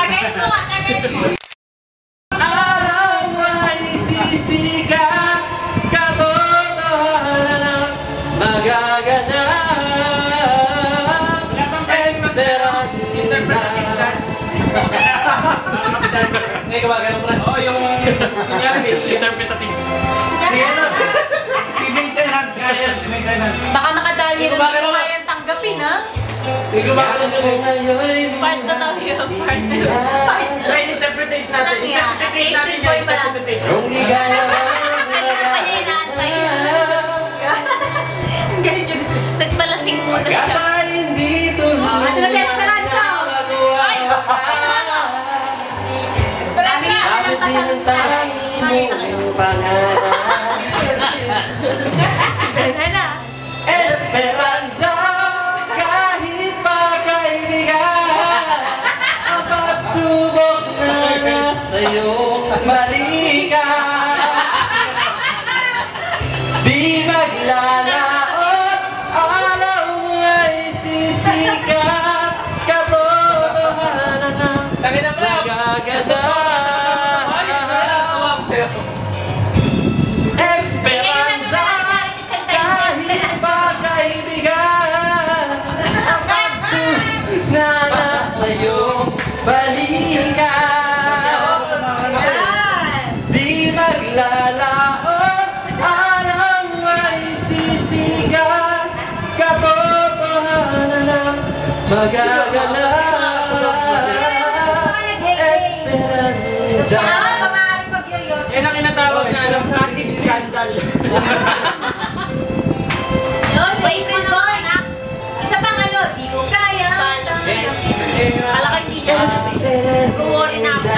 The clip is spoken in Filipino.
Tagayin mo nga, tagayin mo. Araw ay sisikat, katotohanan ang magaganap. Esperanza. Hindi ka ba ganun pa? Oo, yung interpretative. Si Maintenance kaya, si Maintenance. Baka makadali rin mo kayang tanggapin, ha? Hindi ko ba ganun ngayon? Part to daw yun, part. Try interpretate natin. Walang yan. Interpretate natin April boy yung pa lang. interpretate. Kung di kaya Nagpalasing muna siya. Kasa hindi tuloy. Ano na si Esperanza? Ay! Esperanza! Bakit dinantahin mo ang pangarap? Esperanza, kahit pa kaibigan, ang pagsubok na nasa iyong balikan. Di maglalaot, araw ay sisikat, katotohanan ang magaganap. Esperanza, kahit pa kaibigan, ang pagsubok na nasa iyong balikan. Di maglalaot, araw ay sisikat, katotohanan ang magaganap. Esperanza. Yan ang inatawag na alam sa active scandal. Wait mo naman, anak. Isa pang ano, di ko kaya. Kala ko hindi siya. Go-worry na ako.